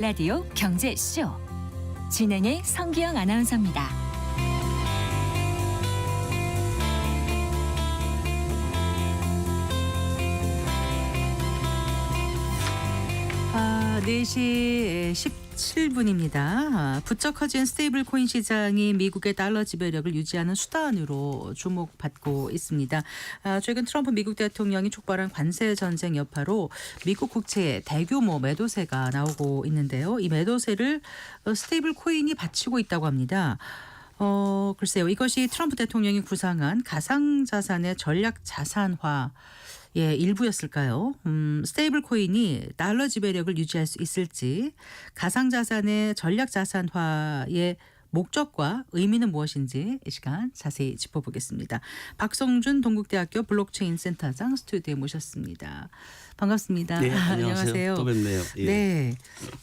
라디오 경제쇼 진행의 성기영 아나운서입니다. 아, 4시 17분입니다. 부쩍 커진 스테이블 코인 시장이 미국의 달러 지배력을 유지하는 수단으로 주목받고 있습니다. 최근 트럼프 미국 대통령이 촉발한 관세 전쟁 여파로 미국 국채에 대규모 매도세가 나오고 있는데요. 이 매도세를 스테이블 코인이 받치고 있다고 합니다. 글쎄요. 이것이 트럼프 대통령이 구상한 가상자산의 전략 자산화 일부였을까요? 스테이블 코인이 달러 지배력을 유지할 수 있을지, 가상자산의 전략 자산화의 목적과 의미는 무엇인지 이 시간 자세히 짚어보겠습니다. 박성준 동국대학교 블록체인 센터장 스튜디오에 모셨습니다. 반갑습니다. 네, 안녕하세요. 또 뵙네요. 예. 네,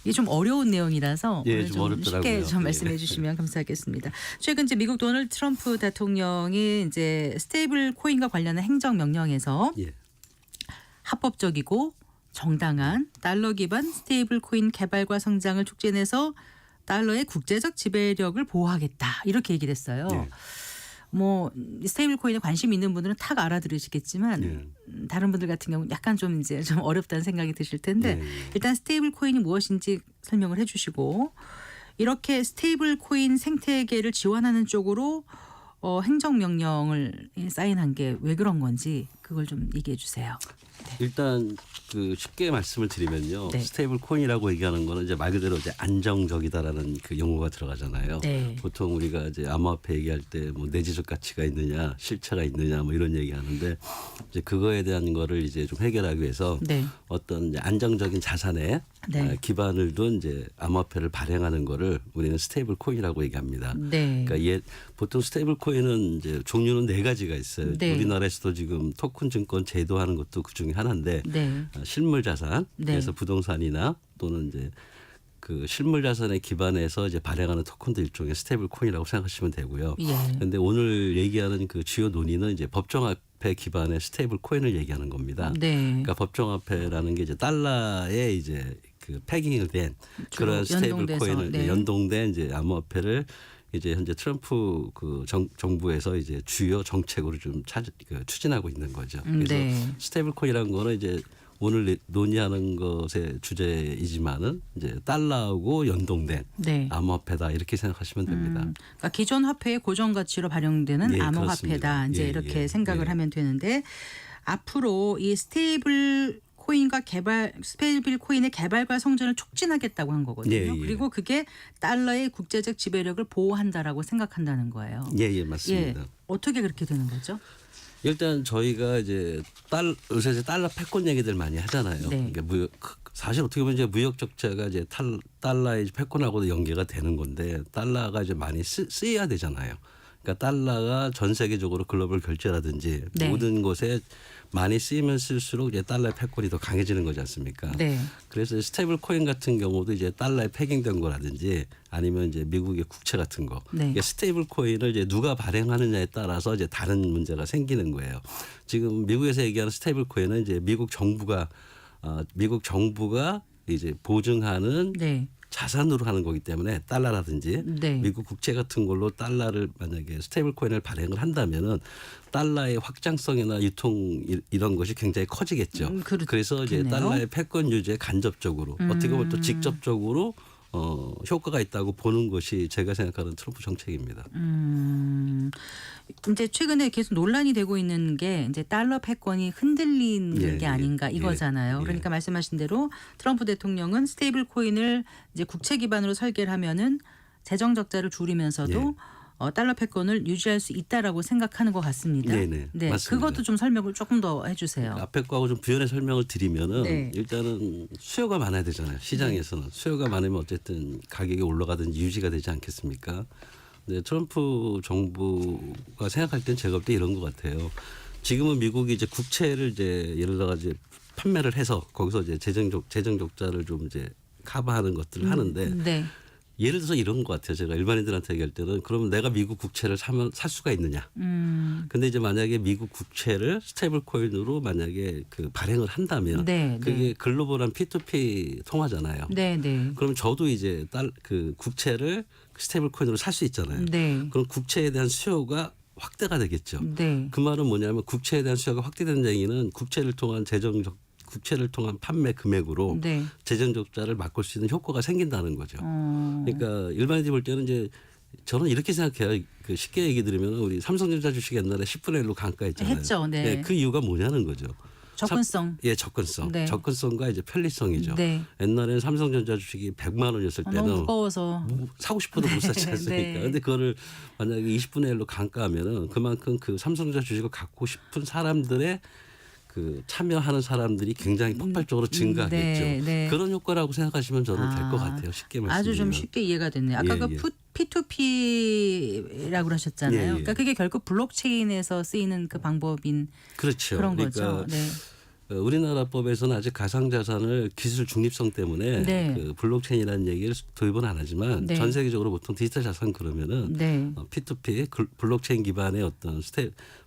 이게 좀 어려운 내용이라서 예, 오늘 좀 좀 어렵더라고요. 쉽게 좀 예. 말씀해 주시면 감사하겠습니다. 최근 이제 미국 도널드 트럼프 대통령이 이제 스테이블 코인과 관련한 행정 명령에서 예. 합법적이고 정당한 달러 기반 스테이블 코인 개발과 성장을 촉진해서 달러의 국제적 지배력을 보호하겠다 이렇게 얘기를 했어요. 예. 뭐 스테이블 코인에 관심 있는 분들은 탁 알아들으시겠지만 예. 다른 분들 같은 경우는 약간 좀 이제 좀 어렵다는 생각이 드실 텐데 예. 일단 스테이블 코인이 무엇인지 설명을 해주시고 이렇게 스테이블 코인 생태계를 지원하는 쪽으로 행정명령을 사인한 게 왜 그런 건지 그걸 좀 얘기해 주세요. 일단 그 쉽게 말씀을 드리면요. 네. 스테이블 코인이라고 얘기하는 거는 이제 말 그대로 이제 안정적이다라는 그 용어가 들어가잖아요. 네. 보통 우리가 이제 암호화폐 얘기할 때 뭐 내지적 가치가 있느냐, 실체가 있느냐 뭐 이런 얘기하는데 이제 그거에 대한 거를 이제 좀 해결하기 위해서 네. 어떤 이제 안정적인 자산에 네. 기반을 둔 이제 암호화폐를 발행하는 거를 우리는 스테이블 코인이라고 얘기합니다. 네. 그러니까 보통 스테이블 코인은 이제 종류는 4가지가 있어요. 네. 우리나라에서도 지금 토큰 증권 제도하는 것도 그 중에 하나인데 네. 실물 자산, 네. 그래서 부동산이나 또는 이제 그 실물 자산에 기반해서 이제 발행하는 토큰도 일종의 스테이블 코인이라고 생각하시면 되고요. 그런데 예. 오늘 얘기하는 그 주요 논의는 이제 법정화폐 기반의 스테이블 코인을 얘기하는 겁니다. 네. 그러니까 법정화폐라는 게 이제 달러에 이제 그 패깅이 된 주로 그런 스테이블 연동돼서, 코인을 네. 연동된 이제 암호화폐를 이제 현재 트럼프 그 정부에서 이제 주요 정책으로 좀 추진하고 있는 거죠. 그래서 네. 스테이블 코인이라는 거는 이제 오늘 논의하는 것의 주제이지만은 이제 달러하고 연동된 네. 암호화폐다 이렇게 생각하시면 됩니다. 그러니까 기존 화폐의 고정 가치로 발행되는 예, 암호화폐다. 그렇습니다. 이제 예, 이렇게 예, 생각을 예. 하면 되는데 앞으로 이 스테이블 코인과 스테이블 코인의 개발과 성장을 촉진하겠다고 한 거거든요. 예, 예. 그리고 그게 달러의 국제적 지배력을 보호한다라고 생각한다는 거예요. 예, 맞습니다. 어떻게 그렇게 되는 거죠? 일단 저희가 이제 요새 이제 달러 패권 얘기들 많이 하잖아요. 네. 그러니까 사실 어떻게 보면 이제 무역 적자가 이제 달러의 패권하고도 연계가 되는 건데 달러가 이제 많이 쓰여야 되잖아요. 그러니까 달러가 전 세계적으로 글로벌 결제라든지 네. 모든 곳에 많이 쓰이면 쓸수록 이제 달러의 패권이 더 강해지는 거지 않습니까? 네. 그래서 스테이블 코인 같은 경우도 이제 달러에 패깅된 거라든지 아니면 이제 미국의 국채 같은 거. 네. 그러니까 스테이블 코인을 이제 누가 발행하느냐에 따라서 이제 다른 문제가 생기는 거예요. 지금 미국에서 얘기하는 스테이블 코인은 이제 미국 정부가 이제 보증하는 네. 자산으로 하는 거기 때문에 달러라든지 네. 미국 국채 같은 걸로 달러를 만약에 스테이블 코인을 발행을 한다면은 달러의 확장성이나 유통 이런 것이 굉장히 커지겠죠. 그래서 이제 그렇겠네요. 달러의 패권 유지에 간접적으로 어떻게 보면 또 직접적으로 효과가 있다고 보는 것이 제가 생각하는 트럼프 정책입니다. 이제 최근에 계속 논란이 되고 있는 게 이제 달러 패권이 흔들리는 예, 게 예, 아닌가 예, 이거잖아요. 예. 그러니까 말씀하신 대로 트럼프 대통령은 스테이블 코인을 이제 국채 기반으로 설계를 하면은 재정 적자를 줄이면서도 달러 패권을 유지할 수 있다라고 생각하는 것 같습니다. 네네, 네, 맞습니다. 그것도 좀 설명을 조금 더 해주세요. 앞에 거하고 좀 부연의 설명을 드리면은 네. 일단은 수요가 많아야 되잖아요. 시장에서는 수요가 많으면 어쨌든 가격이 올라가든지 유지가 되지 않겠습니까? 근데 트럼프 정부가 생각할 땐 제가 볼 때 이런 것 같아요. 지금은 미국이 이제 국채를 이제 예를 들어 이제 판매를 해서 거기서 이제 재정 적자를 좀 이제 커버하는 것들을 하는데 네. 예를 들어서 이런 것 같아요. 제가 일반인들한테 얘기할 때는 그러면 내가 미국 국채를 살 수가 있느냐. 근데 이제 만약에 미국 국채를 스테이블 코인으로 만약에 그 발행을 한다면 네, 그게 네. 글로벌한 P2P 통화잖아요. 네, 네. 그럼 저도 이제 그 국채를 스테이블 코인으로 살 수 있잖아요. 네. 그럼 국채에 대한 수요가 확대가 되겠죠. 네. 그 말은 뭐냐면 국채에 대한 수요가 확대된 얘기는 국채를 통한 판매 금액으로 네. 재정 적자를 막을 수 있는 효과가 생긴다는 거죠. 어. 그러니까 일반인들이 볼 때는 이제 저는 이렇게 생각해요. 그 쉽게 얘기 드리면 우리 삼성전자 주식 옛날에 10분의 1로 강가했잖아요. 했죠. 네. 그 이유가 뭐냐는 거죠. 접근성. 예, 접근성. 네. 접근성과 이제 편리성이죠. 네. 옛날에는 삼성전자 주식이 100만 원이었을 때는 너무 무거워서. 사고 싶어도 못 사지 네, 않습니까? 네. 근데 그거를 만약에 20분의 1로 강가하면은 그만큼 그 삼성전자 주식을 갖고 싶은 사람들의 그 참여하는 사람들이 굉장히 폭발적으로 증가하겠죠. 네, 네. 그런 효과라고 생각하시면 저는 될 것 같아요. 쉽게 말씀드리면. 아주 좀 쉽게 이해가 됐네요. 아까 예, 그 예. P2P라고 그러셨잖아요. 예, 예. 그러니까 그게 결국 블록체인에서 쓰이는 그 방법인 그렇죠. 그런 그러니까 거죠. 네. 우리나라 법에서는 아직 가상자산을 기술 중립성 때문에 네. 그 블록체인이라는 얘기를 도입은 안 하지만 네. 전 세계적으로 보통 디지털 자산 그러면은 네. P2P 블록체인 기반의 어떤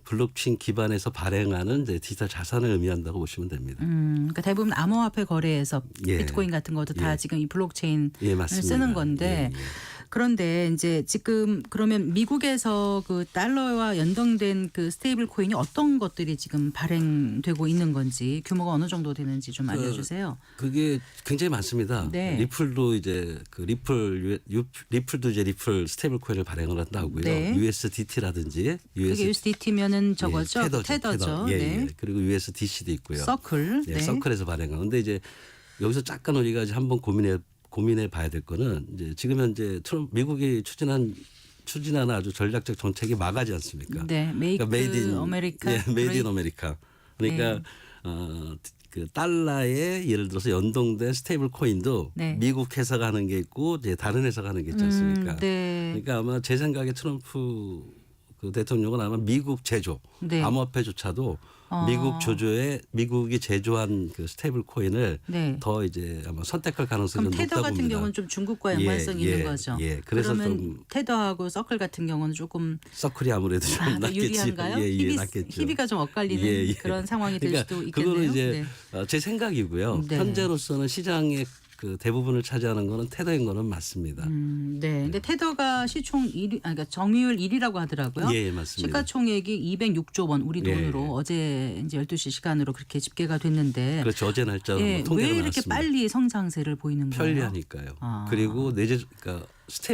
블록체인 기반에서 발행하는 이제 디지털 자산을 의미한다고 보시면 됩니다. 그러니까 대부분 암호화폐 거래에서 예. 비트코인 같은 것도 다 예. 지금 이 블록체인을 예, 맞습니다. 쓰는 건데 예, 예. 그런데 이제 지금 그러면 미국에서 그 달러와 연동된 그 스테이블 코인이 어떤 것들이 지금 발행되고 있는 건지 규모가 어느 정도 되는지 좀 알려주세요. 그게 굉장히 많습니다. 네. 리플도 이제 그 리플도 이제 리플 스테이블 코인을 발행을 한다고요. 네. USDT라든지 그게 USDT면은 저거죠. 테더죠. 테더죠. 예, 네. 예. 그리고 USDC도 있고요. 서클. 예, 네. 서클에서 발행한. 근데 이제 여기서 잠깐 우리가 이제 한번 고민해 봐야 될 거는 이제 지금 현재 미국이 추진하는 아주 전략적 정책이 마가지 않습니까? 네. 메이크 메이드 인 아메리카. 예, 메이드 인 아메리카. 그러니까 네. 그 달러에 예를 들어서 연동된 스테이블 코인도 네. 미국 회사가 하는 게 있고 이제 다른 회사가 하는 게 있지 않습니까? 네. 그러니까 아마 제 생각에 트럼프 그 대통령은 아마 미국 제조 네. 암호화폐조차도 미국이 제조한 그 스테이블 코인을 네. 더 이제 아마 선택할 가능성이 그럼 좀 테더 높다 같은 봅니다. 경우는 좀 중국과 연관성이 있는 거죠. 예. 그래서 그러면 좀 테더하고 서클 같은 경우는 조금 서클이 아무래도 좀 낫겠지. 유리한가요? 예, 낫겠죠. 희비가 좀 엇갈리는 그런 상황이 될 그러니까 수도 있겠네요. 그거는 이제 네. 제 생각이고요. 네. 현재로서는 시장의 그 대부분을 차지하는 거는 테더인 거는 맞습니다. 네. 근데 테더가 시총 1위, 그러니까 점유율 1위라고 하더라고요. 예, 맞습니다. 시가총액이 206조 원 우리 예, 돈으로 예. 어제 이제 12시 시간으로 그렇게 집계가 됐는데 그렇죠. 어제 날짜로 예, 뭐 통계가 왜 이렇게 나왔습니다. 빨리 성장세를 보이는 거예요? 편리하니까요. 아. 그리고 그러니까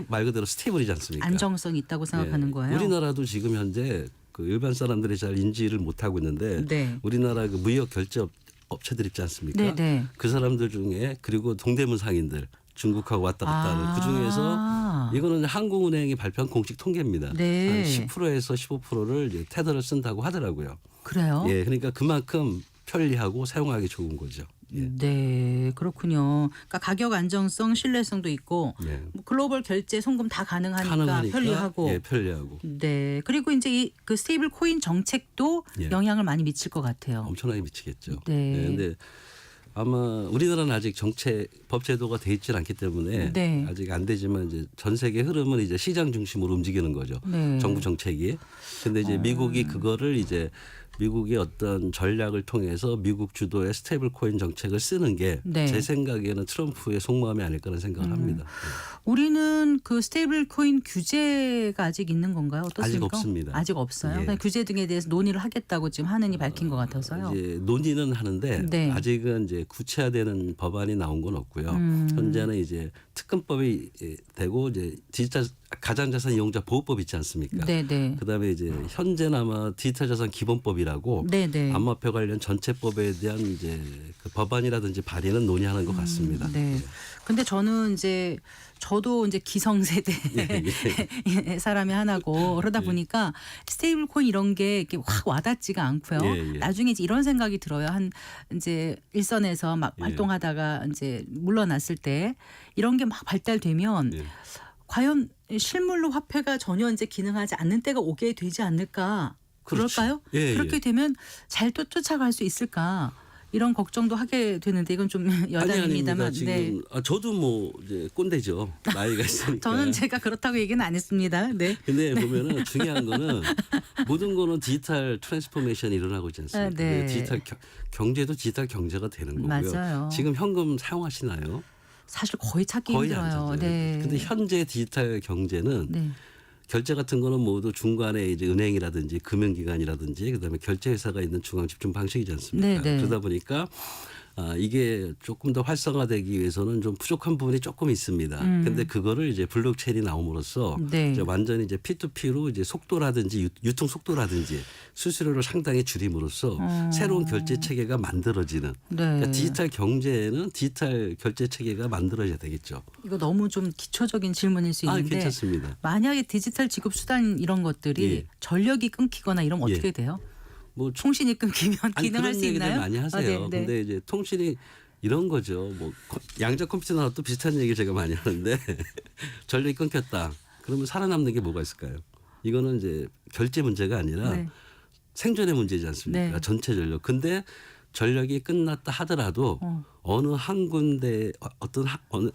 말 그대로 스테이블이지 않습니까? 안정성이 있다고 생각하는 예. 거예요. 우리나라도 지금 현재 그 일반 사람들이 잘 인지를 못하고 있는데 네. 우리나라 그 무역 결제 업체들 있지 않습니까? 네, 네. 그 사람들 중에 그리고 동대문 상인들 중국하고 왔다 갔다 하는 그 중에서 이거는 한국은행이 발표한 공식 통계입니다. 네. 한 10%에서 15%를 이제 테더를 쓴다고 하더라고요. 그래요? 예, 그러니까 그만큼 편리하고 사용하기 좋은 거죠. 예. 네, 그렇군요. 그러니까 가격 안정성, 신뢰성도 있고 예. 뭐 글로벌 결제, 송금 다 가능하니까 편리하고. 예, 편리하고 네. 그리고 이제 이 그 스테이블 코인 정책도 예. 영향을 많이 미칠 것 같아요. 엄청나게 미치겠죠. 네. 근데 아마 우리나라는 아직 법 제도가 돼 있지는 않기 때문에 네. 아직 안 되지만 이제 전 세계 흐름은 이제 시장 중심으로 움직이는 거죠. 네. 정부 정책이. 근데 이제 미국이 그거를 이제 미국의 어떤 전략을 통해서 미국 주도의 스테이블 코인 정책을 쓰는 게 제 네. 생각에는 트럼프의 속마음이 아닐까라는 생각을 합니다. 우리는 그 스테이블 코인 규제가 아직 있는 건가요? 어떻습니까? 아직 없습니다. 아직 없어요. 예. 그냥 규제 등에 대해서 논의를 하겠다고 지금 하느니 밝힌 것 같아서요. 이제 논의는 하는데 네. 아직은 이제 구체화되는 법안이 나온 건 없고요. 현재는 이제 특검법이 되고 이제 디지털 가상자산 이용자 보호법 있지 않습니까? 네네. 그다음에 이제 현재는 아마 디지털 자산 기본법이라고 네네. 암호화폐 관련 전체법에 대한 이제 그 법안이라든지 발의는 논의하는 것 같습니다. 네. 근데 저는 이제 저도 이제 기성세대 사람이 하나고 그러다 보니까 스테이블 코인 이런 게 이렇게 확 와닿지가 않고요. 예, 예. 나중에 이제 이런 생각이 들어요. 한 이제 일선에서 막 예. 활동하다가 이제 물러났을 때 이런 게 막 발달되면 예. 과연 실물로 화폐가 전혀 이제 기능하지 않는 때가 오게 되지 않을까? 그렇죠. 그럴까요? 예, 그렇게 예. 되면 잘 또 쫓아갈 수 있을까? 이런 걱정도 하게 되는데 이건 좀 여담입니다만. 아닙니다. 지금 저도 뭐 이제 꼰대죠. 나이가 있으니까. 저는 제가 그렇다고 얘기는 안 했습니다. 네. 근데 보면은 중요한 거는 모든 거는 디지털 트랜스포메이션이 일어나고 있지 않습니까? 네. 디지털 경제도 디지털 경제가 되는 거고요. 맞아요. 지금 현금 사용하시나요? 사실 거의 찾기 거의 안 힘들어요. 찾아요. 네. 근데 현재 디지털 경제는 네. 결제 같은 거는 모두 중간에 이제 은행이라든지 금융기관이라든지 그다음에 결제 회사가 있는 중앙 집중 방식이지 않습니까? 네, 네. 그러다 보니까 이게 조금 더 활성화되기 위해서는 좀 부족한 부분이 조금 있습니다. 근데 그거를 이제 블록체인이 나옴으로써 네. 이제 완전히 이제 P2P로 이제 속도라든지 유통 속도라든지 수수료를 상당히 줄임으로써 새로운 결제 체계가 만들어지는 네. 그러니까 디지털 경제에는 디지털 결제 체계가 만들어져야 되겠죠. 이거 너무 좀 기초적인 질문일 수 있는데 괜찮습니다. 만약에 디지털 지급 수단 이런 것들이 예. 전력이 끊기거나 이러면 어떻게 돼요? 뭐 통신이 끊기면 아니, 기능할 그런 수 얘기들 있나요? 많이 하세요. 네, 네. 근데 이제 통신이 이런 거죠. 뭐 양자 컴퓨터 나와도 비슷한 얘기를 제가 많이 하는데 전력이 끊겼다. 그러면 살아남는 게 뭐가 있을까요? 이거는 이제 결제 문제가 아니라 네. 생존의 문제지 않습니까? 네. 전체 전력. 근데 전력이 끝났다 하더라도 어느 한 군데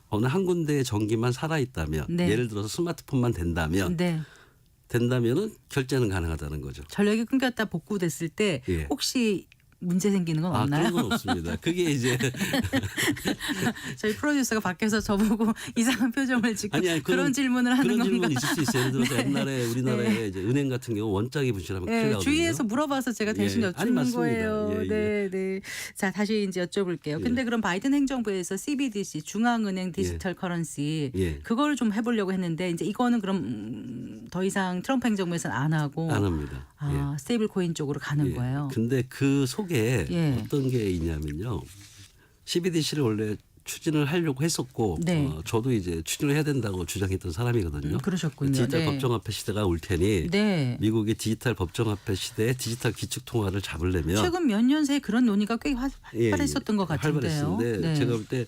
어느 한 군데의 전기만 살아 있다면 네. 예를 들어서 스마트폰만 된다면은 결제는 가능하다는 거죠. 전력이 끊겼다 복구됐을 때 예. 혹시 문제 생기는 건 없나요? 그런 건 없습니다. 그게 이제 저희 프로듀서가 밖에서 저보고 이상한 표정을 짓고 아니, 그런 질문을 하는 그런 건가? 질문이 있을 수 있어요. 예를 들어서 네. 옛날에 우리나라에 이제 은행 같은 경우 원짝이 분실하면 큰일 네, 나거든요. 주위에서 물어봐서 제가 대신 예. 아니, 여쭙는 맞습니다. 거예요. 예, 예. 네, 네. 자, 다시 이제 여쭤볼게요. 근데 그럼 바이든 행정부에서 CBDC 중앙은행 디지털 커런시 예. 그거를 좀 해보려고 했는데 이제 이거는 그럼 더 이상 트럼프 행정부에서는 안 하고 안 합니다. 스테이블 코인 쪽으로 가는 예. 거예요. 근데 그 속에 예. 어떤 게 있냐면요. CBDC를 원래 추진을 하려고 했었고 네. 저도 이제 추진을 해야 된다고 주장했던 사람이거든요. 그러셨군요. 디지털 네. 법정화폐 시대가 올 테니 네. 미국의 디지털 법정화폐 시대에 디지털 기축통화를 잡으려면 최근 몇 년 새에 그런 논의가 꽤 활발했었던 것 같은데요. 활발했는데 네. 제가 볼 때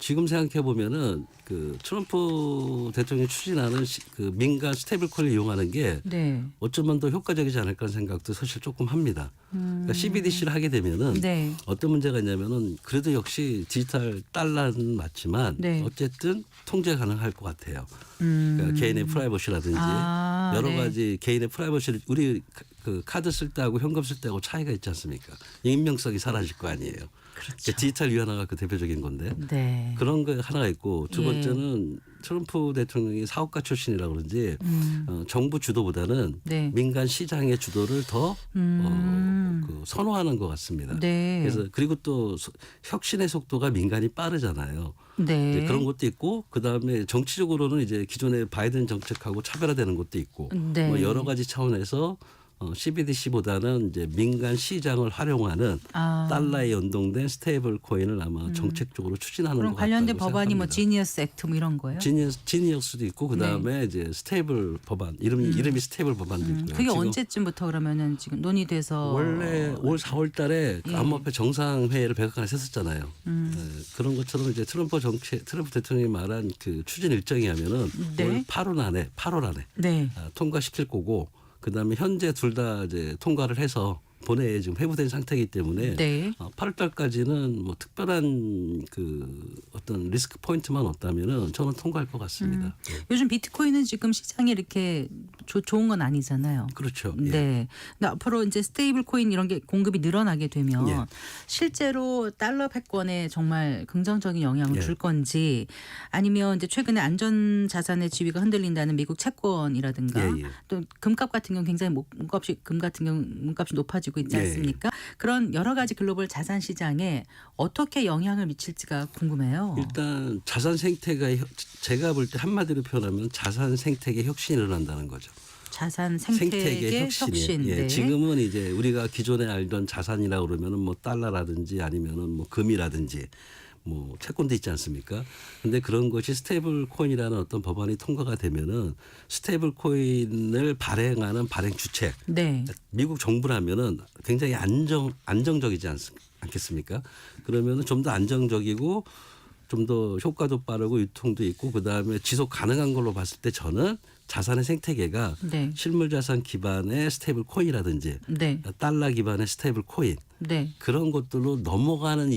지금 생각해 보면은 그 트럼프 대통령이 추진하는 그 민간 스테이블코인을 이용하는 게 네. 어쩌면 더 효과적이지 않을까 하는 생각도 사실 조금 합니다. 그러니까 CBDC를 하게 되면은 네. 어떤 문제가 있냐면은 그래도 역시 디지털 달러는 맞지만 네. 어쨌든 통제 가능할 것 같아요. 그러니까 개인의 프라이버시라든지 여러 네. 가지 개인의 프라이버시를 우리 그 카드 쓸 때하고 현금 쓸 때하고 차이가 있지 않습니까? 익명성이 사라질 거 아니에요. 그렇죠. 디지털 위안화가 그 대표적인 건데 네. 그런 거 하나가 있고 두 예. 번째는 트럼프 대통령이 사업가 출신이라 그런지 정부 주도보다는 네. 민간 시장의 주도를 더 그 선호하는 것 같습니다. 네. 그래서 그리고 또 혁신의 속도가 민간이 빠르잖아요. 네. 이제 그런 것도 있고 그 다음에 정치적으로는 이제 기존의 바이든 정책하고 차별화되는 것도 있고 네. 뭐 여러 가지 차원에서 CBDC보다는 이제 민간 시장을 활용하는 달러에 연동된 스테이블 코인을 아마 정책적으로 추진하는 그럼 것 관련된 같다고 법안이 뭐 생각합니다. 지니어스 액트 뭐 이런 거예요? 지니어스도 있고 그 다음에 이제 스테이블 법안 이름이 스테이블 법안도 있고요. 그게 지금 언제쯤부터 그러면은 지금 논의돼서 원래 올 4월달에 예. 암호화폐 정상회의를 백악관에 했었잖아요. 그런 것처럼 이제 트럼프 대통령이 말한 그 추진 일정이 하면은 네. 올 8월 안에 네. 통과시킬 거고 그다음에 현재 둘 다 이제 통과를 해서 본회의에 지금 회부된 상태이기 때문에 네. 8월달까지는 뭐 특별한 그 어떤 리스크 포인트만 없다면은 저는 통과할 것 같습니다. 요즘 비트코인은 지금 시장이 이렇게 좋은 건 아니잖아요. 그렇죠. 예. 네. 근데 앞으로 이제 스테이블 코인 이런 게 공급이 늘어나게 되면 예. 실제로 달러 패권에 정말 긍정적인 영향을 예. 줄 건지 아니면 이제 최근에 안전 자산의 지위가 흔들린다는 미국 채권이라든가 예, 예. 또 금값 같은 경우 굉장히 금 같은 경우 몸값이 높아지고 있지 예, 않습니까? 그런 여러 가지 글로벌 자산 시장에 어떻게 영향을 미칠지가 궁금해요. 일단 자산 생태가 제가 볼 때 한마디로 표현하면 자산 생태계 혁신이 일어난다는 거죠. 자산 생태계 혁신. 예, 네. 지금은 이제 우리가 기존에 알던 자산이라 그러면은 뭐 달러라든지 아니면은 뭐 금이라든지 뭐 채권도 있지 않습니까? 근데 그런 것이 스테이블 코인이라는 어떤 법안이 통과가 되면은 스테이블 코인을 발행하는 발행 주체 네. 미국 정부라면은 굉장히 안정적이지 않겠습니까? 그러면은 좀 더 안정적이고 좀 더 효과도 빠르고 유통도 있고 그다음에 지속 가능한 걸로 봤을 때 저는 자산의 생태계가 네. 실물 자산 기반의 스테이블 코인이라든지 네. 달러 기반의 스테이블 코인 네. 그런 것들로 넘어가는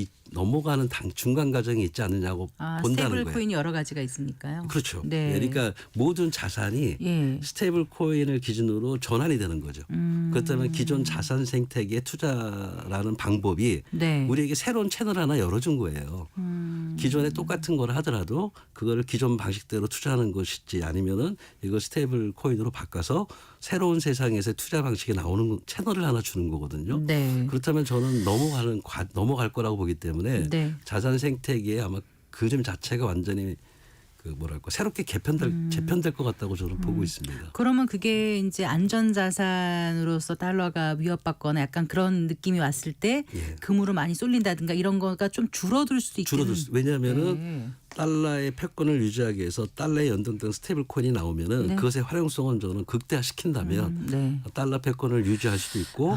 중간 과정이 있지 않느냐고 본다는 스테이블 거예요. 코인이 여러 가지가 있으니까요. 그렇죠. 네. 그러니까 모든 자산이 예. 스테이블 코인을 기준으로 전환이 되는 거죠. 그렇다면 기존 자산 생태계 투자라는 방법이 네. 우리에게 새로운 채널 하나 열어준 거예요. 기존에 똑같은 걸 하더라도 그거를 기존 방식대로 투자하는 것이지 아니면은 이걸 스테이블 코인으로 바꿔서 새로운 세상에서 투자 방식이 나오는 채널을 하나 주는 거거든요. 네. 그렇다면 저는 넘어갈 거라고 보기 때문에 네. 자산 생태계에 아마 그림 자체가 완전히 새롭게 재편될 것 같다고 저는 보고 있습니다. 그러면 그게 이제 안전자산으로서 달러가 위협받거나 약간 그런 느낌이 왔을 때 예. 금으로 많이 쏠린다든가 이런 거가 좀 줄어들 수도 있겠는. 왜냐하면은 네. 달러의 패권을 유지하기 위해서 달러에 연동된 스테이블 코인이 나오면은 네. 그것의 활용성은 저는 극대화시킨다면 네. 달러 패권을 유지할 수도 있고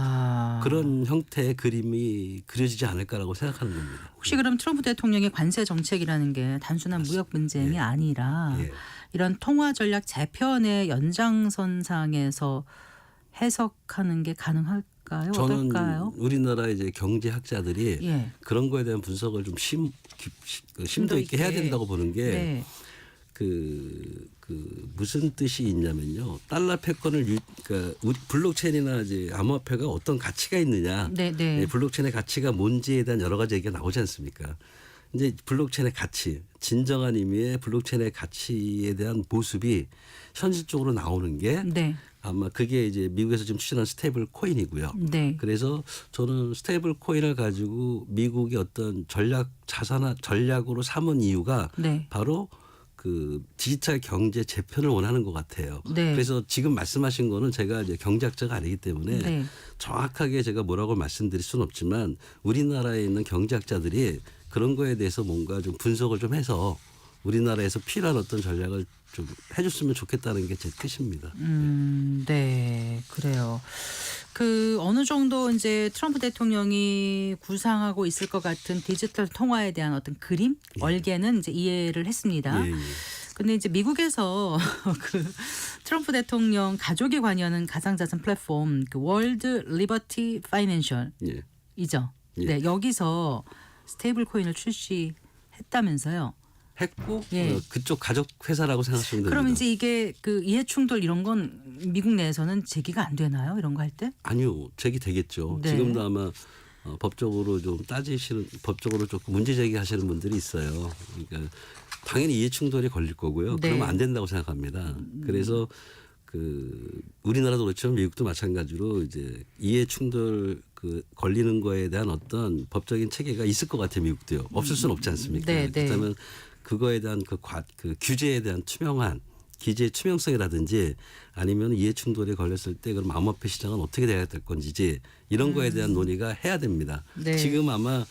그런 형태의 그림이 그려지지 않을까라고 생각하는 겁니다. 혹시 그럼 트럼프 대통령의 관세 정책이라는 게 단순한 무역 분쟁이 예. 아니라 예. 이런 통화 전략 재편의 연장선상에서 해석하는 게 가능할까요? 저는 어떨까요? 우리나라 이제 경제학자들이 예. 그런 거에 대한 분석을 좀 심도 있게 해야 된다고 보는 게 네. 무슨 뜻이 있냐면요. 달러 패권을 그러니까 우리 블록체인이나 이제 암호화폐가 어떤 가치가 있느냐. 네, 네. 블록체인의 가치가 뭔지에 대한 여러 가지 얘기가 나오지 않습니까? 이제 블록체인의 가치, 진정한 의미의 블록체인의 가치에 대한 모습이 현실적으로 나오는 게 네. 아마 그게 이제 미국에서 지금 추진한 스테이블 코인이고요. 네. 그래서 저는 스테이블 코인을 가지고 미국의 어떤 전략으로 삼은 이유가 네. 바로 그 디지털 경제 재편을 원하는 것 같아요. 네. 그래서 지금 말씀하신 거는 제가 이제 경제학자가 아니기 때문에 네. 정확하게 제가 뭐라고 말씀드릴 수는 없지만 우리나라에 있는 경제학자들이 그런 거에 대해서 뭔가 좀 분석을 좀 해서 우리나라에서 필요한 어떤 전략을 좀 해줬으면 좋겠다는 게 제 뜻입니다. 네, 그래요. 어느 정도 이제 트럼프 대통령이 구상하고 있을 것 같은 디지털 통화에 대한 어떤 그림, 얼개는 이제 이해를 했습니다. 예, 예. 근데 이제 미국에서 트럼프 대통령 가족이 관여하는 가상자산 플랫폼 월드 리버티 파이낸셜 예. 이죠. 예. 네, 여기서 스테이블 코인을 출시했다면서요. 했고 예. 그쪽 가족 회사라고 생각하시면 됩니다. 그럼 이제 이게 이해 충돌 이런 건 미국 내에서는 제기가 안 되나요? 이런 거 할 때? 아니요, 제기되겠죠. 네. 지금도 아마 법적으로 좀 법적으로 조금 문제 제기하시는 분들이 있어요. 그러니까 당연히 이해 충돌이 걸릴 거고요. 네. 그러면 안 된다고 생각합니다. 그래서 우리나라도 그렇지만 미국도 마찬가지로 이제 이해 충돌 걸리는 거에 대한 어떤 법적인 체계가 있을 것 같아요. 미국도요. 없을 수는 없지 않습니까? 네, 네. 그렇다면 그거에 대한 그 규제에 대한 기재의 투명성이라든지 아니면 이해 충돌이 걸렸을 때 그럼 암호화폐 시장은 어떻게 돼야 될 건지 이런 거에 대한 논의가 해야 됩니다. 네. 지금 아마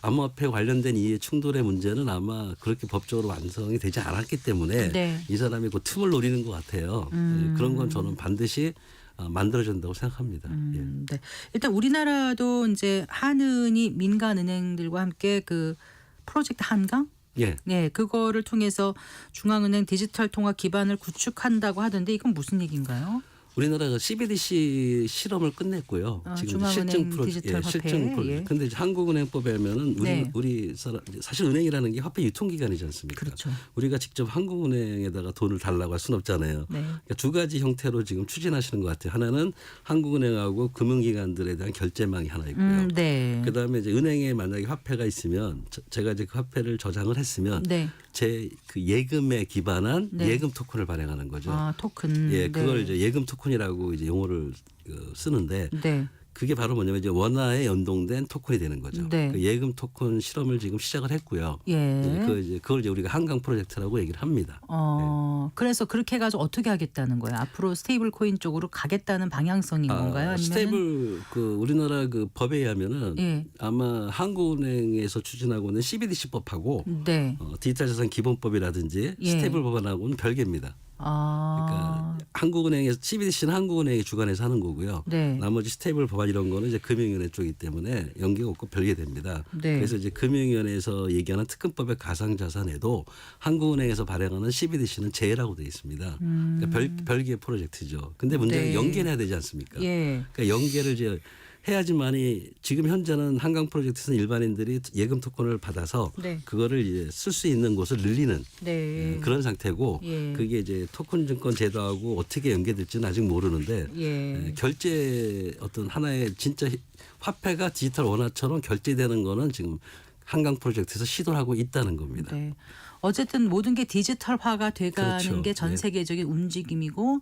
암호화폐 관련된 이해 충돌의 문제는 아마 그렇게 법적으로 완성이 되지 않았기 때문에 네. 이 사람이 그 틈을 노리는 것 같아요. 그런 건 저는 반드시 만들어진다고 생각합니다. 예. 네. 일단 우리나라도 이제 한은이 민간 은행들과 함께 프로젝트 한강 예. 네, 그거를 통해서 중앙은행 디지털 통화 기반을 구축한다고 하던데 이건 무슨 얘기인가요? 우리나라가 CBDC 실험을 끝냈고요. 지금 중앙은행 실증 프로젝트, 디지털 화폐. 실증 프로젝트. 예. 근데 이제 한국은행법에 하면은 네. 우리 사실 은행이라는 게 화폐 유통기관이지 않습니까? 그렇죠. 우리가 직접 한국은행에다가 돈을 달라고 할 수는 없잖아요. 네. 그러니까 두 가지 형태로 지금 추진하시는 것 같아요. 하나는 한국은행하고 금융기관들에 대한 결제망이 하나 있고요. 네. 그다음에 이제 은행에 만약에 화폐가 있으면 제가 이제 그 화폐를 저장을 했으면 네. 제 예금에 기반한 네. 예금 토큰을 발행하는 거죠. 토큰. 예, 그걸 네. 이제 예금 토큰이라고 이제 용어를 쓰는데 네. 그게 바로 뭐냐면 이제 원화에 연동된 토큰이 되는 거죠. 네. 그 예금 토큰 실험을 지금 시작을 했고요. 예. 그걸 이제 우리가 한강 프로젝트라고 얘기를 합니다. 그래서 그렇게 해가지고 어떻게 하겠다는 거예요? 앞으로 스테이블 코인 쪽으로 가겠다는 방향성인 건가요? 아니면 스테이블 우리나라 법에 의하면은 예. 아마 한국은행에서 추진하고 있는 CBDC 법하고 네. 디지털 자산 기본법이라든지 예. 스테이블 법안하고는 별개입니다. 그러니까 한국은행에서 CBDC는 한국은행이 주관해서 하는 거고요. 네. 나머지 스테이블 법안 이런 거는 이제 금융위원회 쪽이기 때문에 연계가 없고 별개됩니다. 네. 그래서 이제 금융위원회에서 얘기하는 특근법의 가상자산에도 한국은행에서 발행하는 CBDC는 제외라고 되어 있습니다. 그러니까 별개의 프로젝트죠. 근데 문제는 네. 연계를 해야 되지 않습니까? 예. 그러니까 연계를 이제 해야지만이 지금 현재는 한강 프로젝트에서는 일반인들이 예금 토큰을 받아서 네. 그거를 이제 쓸 수 있는 곳을 늘리는 네. 그런 상태고 예. 그게 이제 토큰 증권 제도하고 어떻게 연계될지는 아직 모르는데 예. 결제 어떤 하나의 진짜 화폐가 디지털 원화처럼 결제되는 거는 지금 한강 프로젝트에서 시도를 하고 있다는 겁니다. 네. 어쨌든 모든 게 디지털화가 돼가는 그렇죠. 게 전 네. 세계적인 움직임이고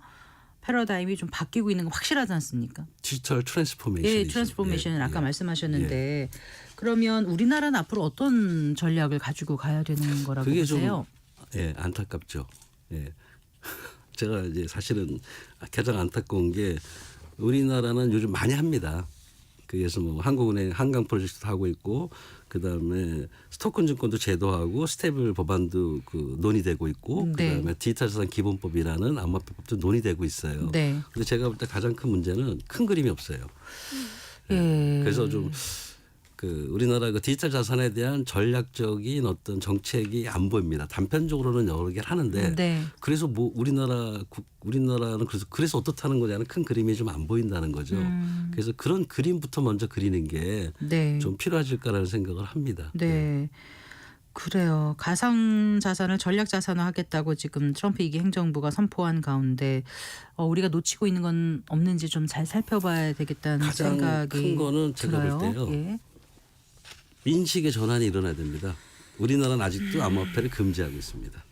패러다임이 좀 바뀌고 있는 거 확실하지 않습니까? 디지털 트랜스포메이션. 예, 트랜스포메이션은 아까 말씀하셨는데 그러면 우리나라는 앞으로 어떤 전략을 가지고 가야 되는 거라고 그게 보세요? 좀 안타깝죠. 예. 제가 이제 사실은 가장 안타까운 게 우리나라는 요즘 많이 합니다. 그래서 뭐 한국은행 한강 프로젝트도 하고 있고 그다음에 토큰 증권도 제도하고 스테이블 법안도 그 논의되고 있고 네. 그다음에 디지털 자산 기본법이라는 암호화폐법도 논의되고 있어요. 네. 근데 제가 볼 때 가장 큰 문제는 큰 그림이 없어요. 예. 그래서 좀 그 우리나라 그 디지털 자산에 대한 전략적인 어떤 정책이 안 보입니다. 단편적으로는 여러 개를 하는데 네. 그래서 뭐 우리나라는 그래서 어떻다는 거냐는 큰 그림이 좀 안 보인다는 거죠. 그래서 그런 그림부터 먼저 그리는 게 좀 네. 필요하실까라는 생각을 합니다. 네. 그래요. 가상 자산을 전략 자산화 하겠다고 지금 트럼프 2기 행정부가 선포한 가운데 우리가 놓치고 있는 건 없는지 좀 잘 살펴봐야 되겠다는 가장 생각이 큰 거는 제가 들어요. 볼 때요. 예. 인식의 전환이 일어나야 됩니다. 우리나라는 아직도 암호화폐를 금지하고 있습니다.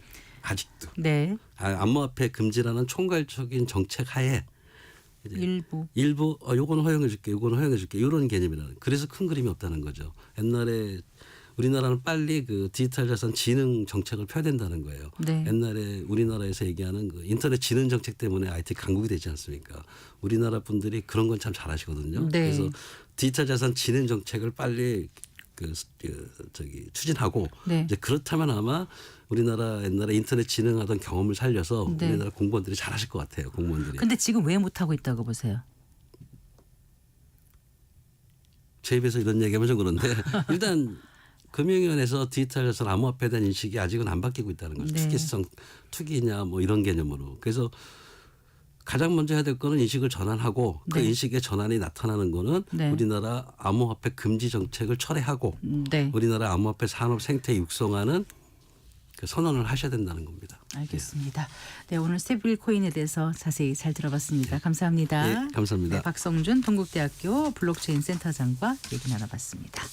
아직도. 네. 암호화폐 금지라는 총괄적인 정책 하에 일부 요거는 허용해 줄게 요거는 허용해 줄게 이런 개념이라는 그래서 큰 그림이 없다는 거죠. 옛날에 우리나라는 빨리 그 디지털 자산 진흥 정책을 펴야 된다는 거예요. 네. 옛날에 우리나라에서 얘기하는 그 인터넷 진흥 정책 때문에 IT 강국이 되지 않습니까? 우리나라 분들이 그런 건 참 잘하시거든요. 네. 그래서 디지털 자산 진흥 정책을 빨리 추진하고 네. 이제 그렇다면 아마 우리나라 옛날에 인터넷 진흥하던 경험을 살려서 네. 우리나라 공무원들이 잘하실 것 같아요. 공무원들이. 근데 지금 왜 못하고 있다고 보세요? 제 입에서 이런 얘기하면 좀 그런데 일단 금융위원회에서 디지털 자산 암호화폐에 대한 인식이 아직은 안 바뀌고 있다는 거죠. 네. 투기성 투기냐 뭐 이런 개념으로. 그래서 가장 먼저 해야 될 거는 인식을 전환하고 그 네. 인식의 전환이 나타나는 거는 네. 우리나라 암호화폐 금지 정책을 철회하고 네. 우리나라 암호화폐 산업 생태 육성하는 그 선언을 하셔야 된다는 겁니다. 알겠습니다. 네, 오늘 스테이블 코인에 대해서 자세히 잘 들어봤습니다. 감사합니다. 예, 감사합니다. 네, 박성준 동국대학교 블록체인 센터장과 얘기 나눠봤습니다.